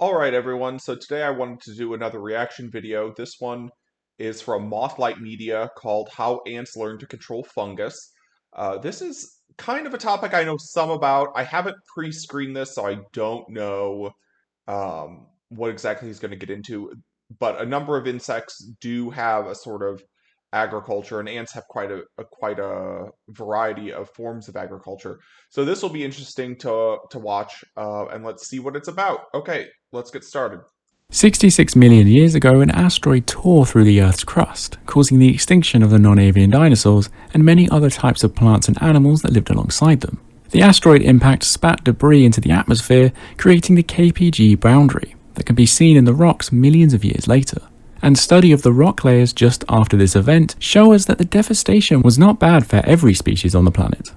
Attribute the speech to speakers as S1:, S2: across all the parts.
S1: Alright everyone, so today I wanted to do another reaction video. This one is from Moth Media called How Ants Learn to Control Fungus. This is kind of a topic I know some about. I haven't pre-screened this, so I don't know what exactly he's going to get into, but a number of insects do have a sort of agriculture, and ants have quite a variety of forms of agriculture. So this will be interesting to watch, and let's see what it's about. Okay, let's get started.
S2: 66 million years ago, an asteroid tore through the Earth's crust, causing the extinction of the non-avian dinosaurs and many other types of plants and animals that lived alongside them. The asteroid impact spat debris into the atmosphere, creating the KPG boundary that can be seen in the rocks millions of years later. And study of the rock layers just after this event show us that the devastation was not bad for every species on the planet.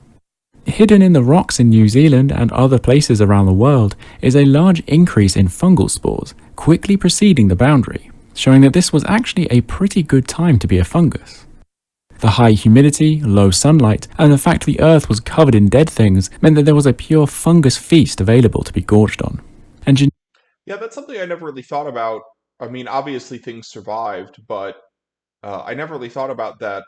S2: Hidden in the rocks in New Zealand and other places around the world is a large increase in fungal spores, quickly preceding the boundary, showing that this was actually a pretty good time to be a fungus. The high humidity, low sunlight, and the fact the earth was covered in dead things meant that there was a pure fungus feast available to be gorged on.
S1: Yeah, that's something I never really thought about. I mean, obviously things survived, but I never really thought about that.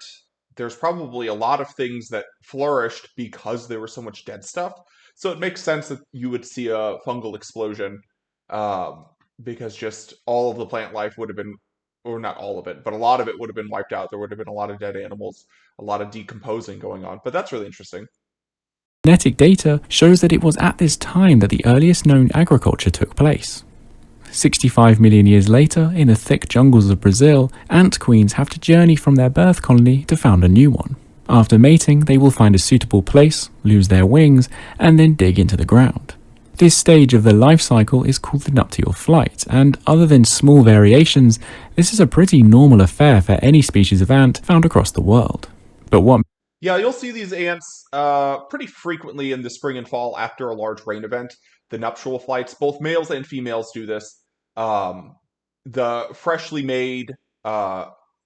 S1: There's probably a lot of things that flourished because there was so much dead stuff. So it makes sense that you would see a fungal explosion, because just all of the plant life would have been, or not all of it, but a lot of it would have been wiped out. There would have been a lot of dead animals, a lot of decomposing going on. But that's really interesting.
S2: Genetic data shows that it was at this time that the earliest known agriculture took place. 65 million years later, in the thick jungles of Brazil, ant queens have to journey from their birth colony to found a new one. After mating, they will find a suitable place, lose their wings, and then dig into the ground. This stage of the life cycle is called the nuptial flight, and other than small variations, this is a pretty normal affair for any species of ant found across the world. But what
S1: Yeah, you'll see these ants pretty frequently in the spring and fall after a large rain event. The nuptial flights, both males and females do this. The freshly made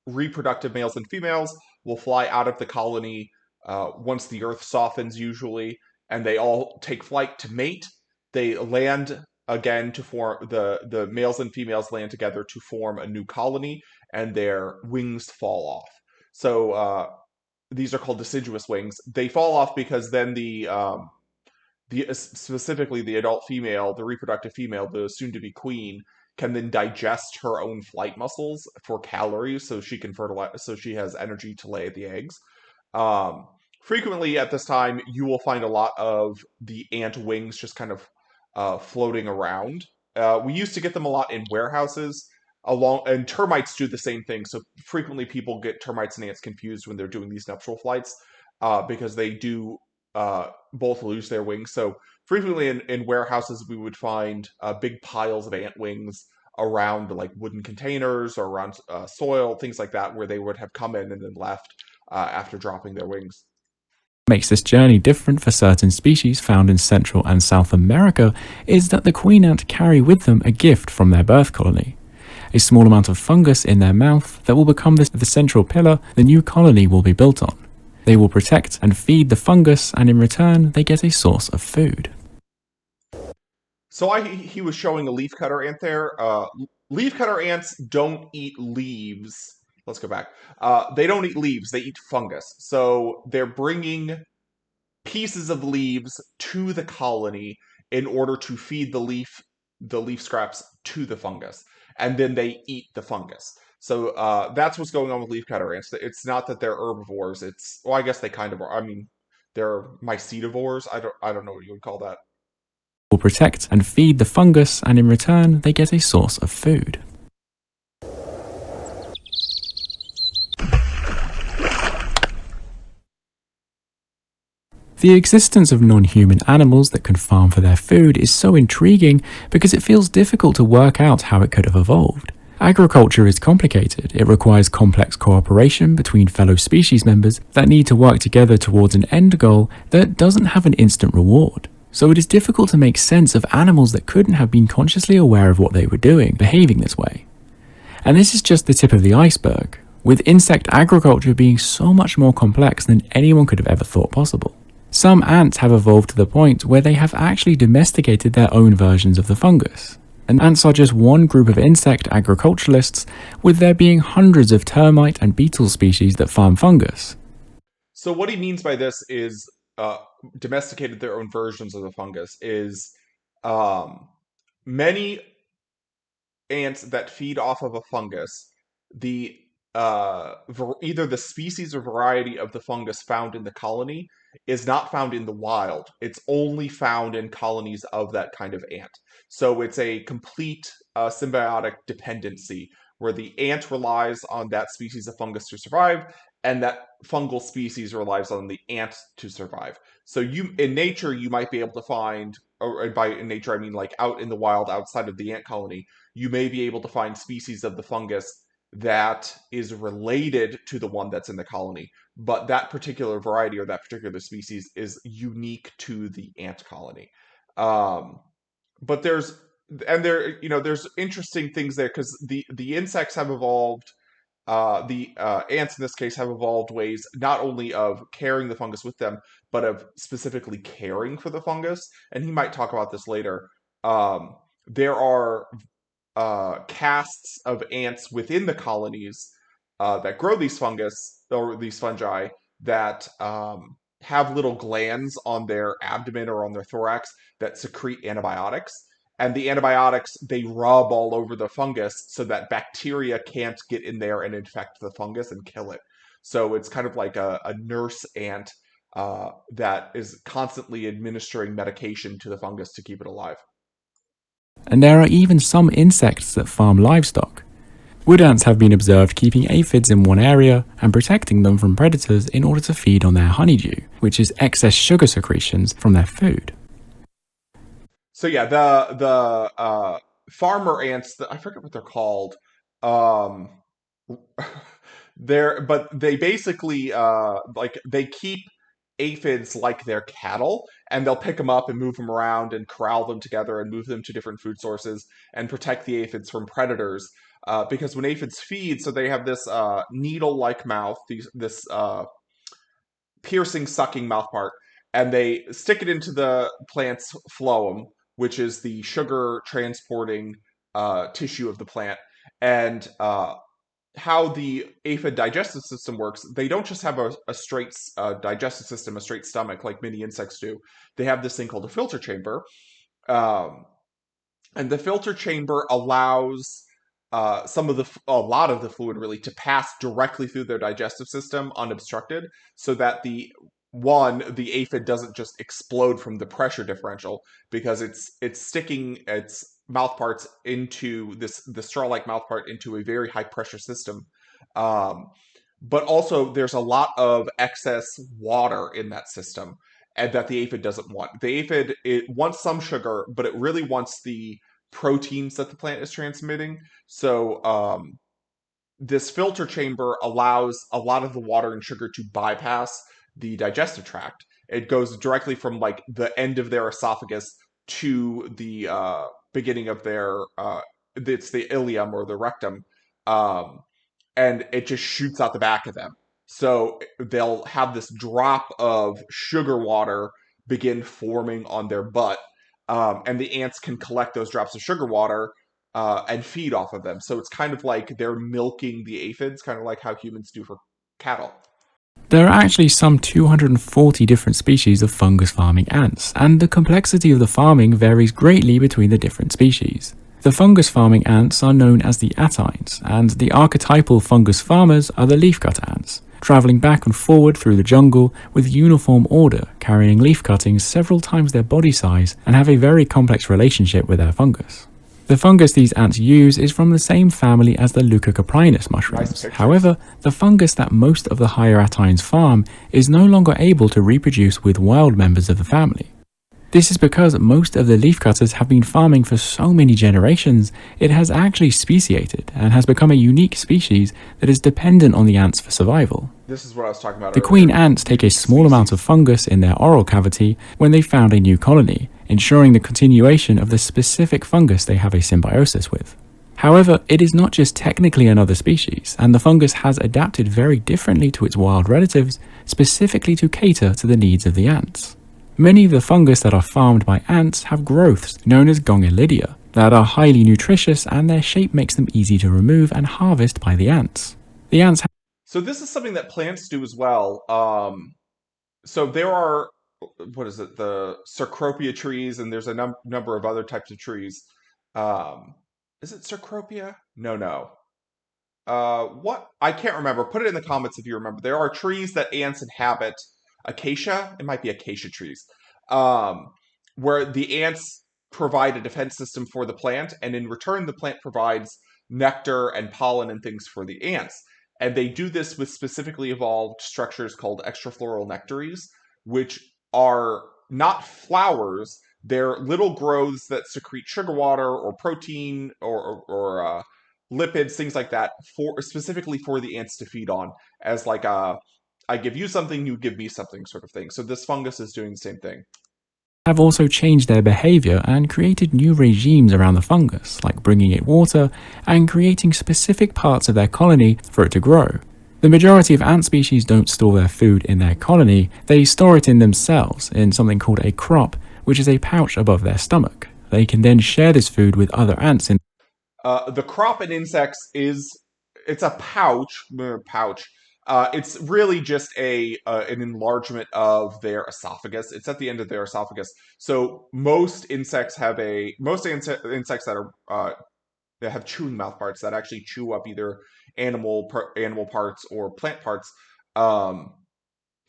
S1: reproductive males and females will fly out of the colony once the earth softens, usually, and they all take flight to mate. They land again to form the males and females land together to form a new colony, and their wings fall off. So these are called deciduous wings. They fall off because then specifically the adult female, the reproductive female, the soon-to-be queen, can then digest her own flight muscles for calories, so she can fertilize, so she has energy to lay the eggs. Frequently at this time, you will find a lot of the ant wings just kind of floating around. We used to get them a lot in warehouses, and termites do the same thing. So frequently people get termites and ants confused when they're doing these nuptial flights, because they do both lose their wings. So frequently in warehouses, we would find big piles of ant wings around like wooden containers or around soil, things like that, where they would have come in and then left after dropping their wings.
S2: Makes this journey different for certain species found in Central and South America is that the queen ant carry with them a gift from their birth colony. A small amount of fungus in their mouth that will become the central pillar the new colony will be built on. They will protect and feed the fungus, and in return, they get a source of food.
S1: So he was showing a leafcutter ant there. Leafcutter ants don't eat leaves. Let's go back. They don't eat leaves, they eat fungus. So they're bringing pieces of leaves to the colony in order to feed the leaf scraps to the fungus. And then they eat the fungus. So that's what's going on with leafcutter ants. It's not that they're herbivores. Well, I guess they kind of are. I mean, they're mycetivores. I don't know what you would call that.
S2: Will protect and feed the fungus, and in return, they get a source of food. The existence of non-human animals that can farm for their food is so intriguing because it feels difficult to work out how it could have evolved. Agriculture is complicated. It requires complex cooperation between fellow species members that need to work together towards an end goal that doesn't have an instant reward. So it is difficult to make sense of animals that couldn't have been consciously aware of what they were doing, behaving this way. And this is just the tip of the iceberg, with insect agriculture being so much more complex than anyone could have ever thought possible. Some ants have evolved to the point where they have actually domesticated their own versions of the fungus. And ants are just one group of insect agriculturalists, with there being hundreds of termite and beetle species that farm fungus.
S1: So what he means by this is domesticated their own versions of the fungus is um, many ants that feed off of a fungus, the either the species or variety of the fungus found in the colony is not found in the wild. It's only found in colonies of that kind of ant. So it's a complete symbiotic dependency where the ant relies on that species of fungus to survive, and that fungal species relies on the ant to survive. So you in nature you might be able to find, or by in nature I mean like out in the wild outside of the ant colony, you may be able to find species of the fungus that is related to the one that's in the colony, but that particular variety or that particular species is unique to the ant colony. Um, but there's interesting things there because the insects have evolved. The ants in this case have evolved ways not only of carrying the fungus with them, but of specifically caring for the fungus. And he might talk about this later. There are castes of ants within the colonies that grow these fungus or these fungi that have little glands on their abdomen or on their thorax that secrete antibiotics. And the antibiotics, they rub all over the fungus so that bacteria can't get in there and infect the fungus and kill it. So it's kind of like a nurse ant that is constantly administering medication to the fungus to keep it alive.
S2: And there are even some insects that farm livestock. Wood ants have been observed keeping aphids in one area and protecting them from predators in order to feed on their honeydew, which is excess sugar secretions from their food.
S1: So yeah, the farmer ants, I forget what they're called. Um, they basically like they keep aphids like their cattle, and they'll pick them up and move them around and corral them together and move them to different food sources and protect the aphids from predators. Because when aphids feed, so they have this needle-like mouth, this piercing, sucking mouth part, and they stick it into the plant's phloem, which is the sugar transporting tissue of the plant. And how the aphid digestive system works, they don't just have a straight digestive system, a straight stomach like many insects do. They have this thing called a filter chamber. Um, and the filter chamber allows a lot of the fluid really to pass directly through their digestive system unobstructed, so that the aphid doesn't just explode from the pressure differential because it's sticking its mouth parts into the straw-like mouth part into a very high pressure system. Um, but also there's a lot of excess water in that system and that the aphid doesn't want. The aphid, it wants some sugar, but it really wants the proteins that the plant is transmitting. So this filter chamber allows a lot of the water and sugar to bypass the digestive tract. It goes directly from like the end of their esophagus to the beginning of their it's the ileum or the rectum, um, and it just shoots out the back of them. So they'll have this drop of sugar water begin forming on their butt, and the ants can collect those drops of sugar water and feed off of them. So it's kind of like they're milking the aphids, kind of like how humans do for cattle.
S2: There are actually some 240 different species of fungus farming ants, and the complexity of the farming varies greatly between the different species. The fungus farming ants are known as the attines, and the archetypal fungus farmers are the leafcutter ants, travelling back and forward through the jungle with uniform order, carrying leaf cuttings several times their body size and have a very complex relationship with their fungus. The fungus these ants use is from the same family as the Leucocaprinus mushrooms. However, the fungus that most of the higher attines farm is no longer able to reproduce with wild members of the family. This is because most of the leafcutters have been farming for so many generations, it has actually speciated and has become a unique species that is dependent on the ants for survival.
S1: This is what I was talking about
S2: The
S1: earlier.
S2: queen ants take a small amount of fungus in their oral cavity when they found a new colony, ensuring the continuation of the specific fungus they have a symbiosis with. However, it is not just technically another species, and the fungus has adapted very differently to its wild relatives, specifically to cater to the needs of the ants. Many of the fungus that are farmed by ants have growths known as gongelidia, that are highly nutritious, and their shape makes them easy to remove and harvest by the ants. The ants
S1: So this is something that plants do as well. So there are, what is it, the Cecropia trees, and there's a number of other types of trees. Um, is it Cecropia? No, no. What? I can't remember. Put it in the comments if you remember. There are trees that ants inhabit. Acacia? It might be acacia trees. Um, where the ants provide a defense system for the plant, and in return, the plant provides nectar and pollen and things for the ants. And they do this with specifically evolved structures called extrafloral nectaries, which are not flowers. They're little growths that secrete sugar water or protein or lipids, things like that, for specifically for the ants to feed on, as like a I give you something, you give me something sort of thing. So this fungus is doing the same thing.
S2: have also changed their behavior and created new regimes around the fungus, like bringing it water and creating specific parts of their colony for it to grow. The majority of ant species don't store their food in their colony, they store it in themselves in something called a crop, which is a pouch above their stomach. They can then share this food with other ants in
S1: The crop in insects it's a pouch. It's really just a an enlargement of their esophagus. It's at the end of their esophagus. So most insects that are that have chewing mouth parts that actually chew up either animal parts or plant parts. Um,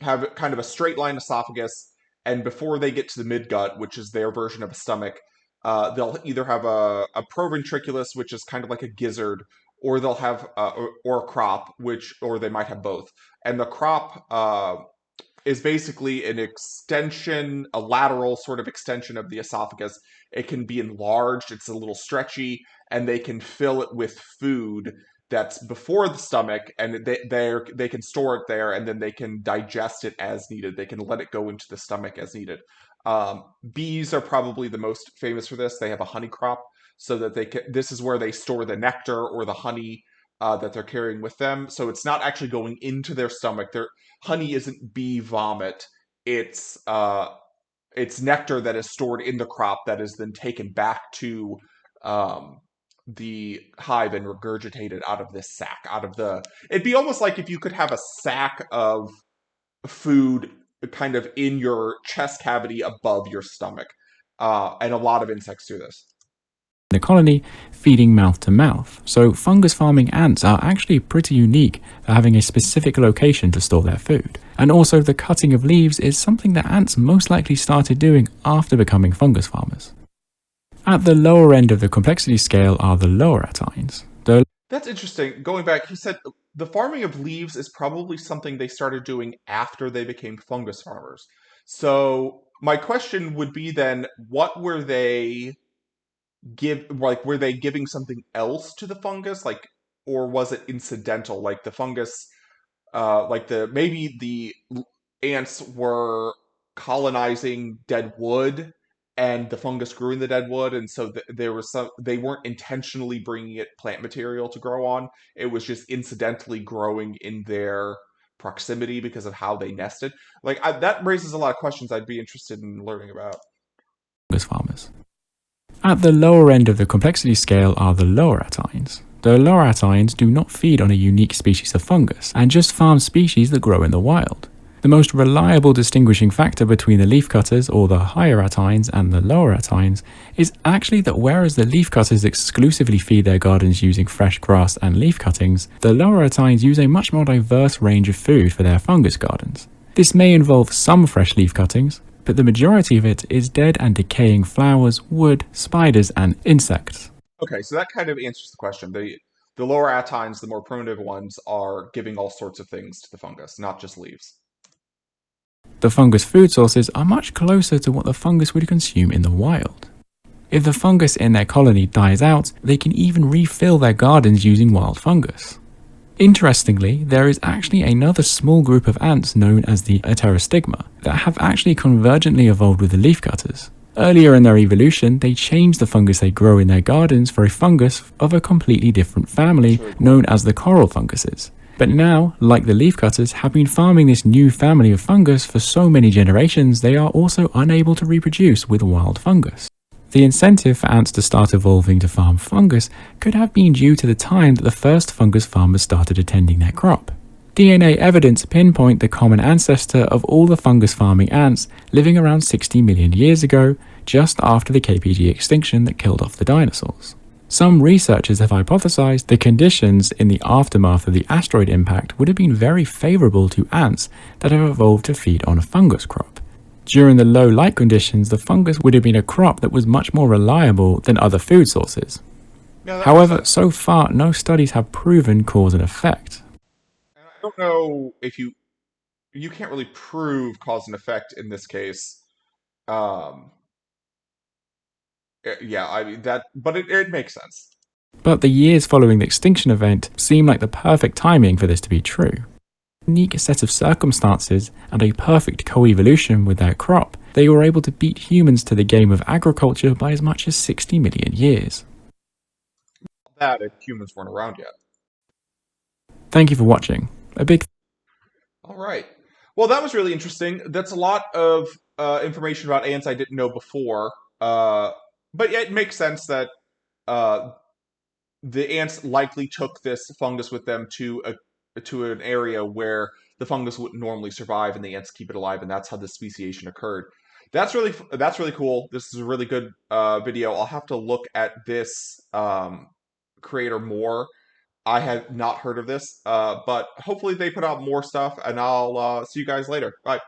S1: have kind of a straight line esophagus, and before they get to the midgut, which is their version of a stomach, they'll either have a proventriculus, which is kind of like a gizzard, or they'll have or a crop, or they might have both. And the crop is basically an extension, a lateral sort of extension of the esophagus. It can be enlarged, it's a little stretchy, and they can fill it with food that's before the stomach, and they can store it there, and then they can digest it as needed. They can let it go into the stomach as needed. Bees are probably the most famous for this. They have a honey crop, so that this is where they store the nectar or the honey that they're carrying with them. So it's not actually going into their stomach. Their honey isn't bee vomit. It's nectar that is stored in the crop that is then taken back to um, the hive and regurgitated out of this sack. It'd be almost like if you could have a sack of food kind of in your chest cavity above your stomach. And a lot of insects do this.
S2: the colony, feeding mouth to mouth. So fungus farming ants are actually pretty unique for having a specific location to store their food. And also the cutting of leaves is something that ants most likely started doing after becoming fungus farmers. At the lower end of the complexity scale are the loratines.
S1: That's interesting. Going back, he said the farming of leaves is probably something they started doing after they became fungus farmers. So my question would be then, what were they were they giving something else to the fungus, like, or was it incidental? Like the fungus, maybe the ants were colonizing dead wood, and the fungus grew in the dead wood, and so there was they weren't intentionally bringing it plant material to grow on. It was just incidentally growing in their proximity because of how they nested. That raises a lot of questions I'd be interested in learning about.
S2: Fungus farmers. At the lower end of the complexity scale are the loratines. The loratines do not feed on a unique species of fungus, and just farm species that grow in the wild. The most reliable distinguishing factor between the leafcutters, or the hieratines, and the loratines is actually that whereas the leafcutters exclusively feed their gardens using fresh grass and leaf cuttings, the loratines use a much more diverse range of food for their fungus gardens. This may involve some fresh leaf cuttings, but the majority of it is dead and decaying flowers, wood, spiders, and insects.
S1: Okay, so that kind of answers the question. The lower attines, the more primitive ones, are giving all sorts of things to the fungus, not just leaves.
S2: The fungus food sources are much closer to what the fungus would consume in the wild. If the fungus in their colony dies out, they can even refill their gardens using wild fungus. Interestingly, there is actually another small group of ants known as the Heterostigma that have actually convergently evolved with the leafcutters. Earlier in their evolution, they changed the fungus they grow in their gardens for a fungus of a completely different family known as the coral funguses. But now, like the leafcutters, have been farming this new family of fungus for so many generations, they are also unable to reproduce with wild fungus. The incentive for ants to start evolving to farm fungus could have been due to the time that the first fungus farmers started attending their crop. DNA evidence pinpoint the common ancestor of all the fungus farming ants living around 60 million years ago, just after the KPG extinction that killed off the dinosaurs. Some researchers have hypothesized the conditions in the aftermath of the asteroid impact would have been very favorable to ants that have evolved to feed on a fungus crop. During the low light conditions, the fungus would have been a crop that was much more reliable than other food sources.
S1: Yeah, that makes
S2: However,
S1: sense.
S2: so far, no studies have proven cause and effect.
S1: And I don't know if you can't really prove cause and effect in this case. Um, yeah, I mean that, but it makes sense.
S2: But the years following the extinction event seem like the perfect timing for this to be true. A unique set of circumstances and a perfect co-evolution with their crop, they were able to beat humans to the game of agriculture by as much as 60 million years.
S1: That if humans weren't around yet.
S2: Thank you for watching. A big
S1: All right. Well, that was really interesting. That's a lot of information about ants I didn't know before. But yeah, it makes sense that uh, the ants likely took this fungus with them to an area where the fungus wouldn't normally survive, and the ants keep it alive, and that's how the speciation occurred. That's really cool. This is a really good video. I'll have to look at this creator more. I had not heard of this, but hopefully they put out more stuff, and I'll see you guys later. Bye.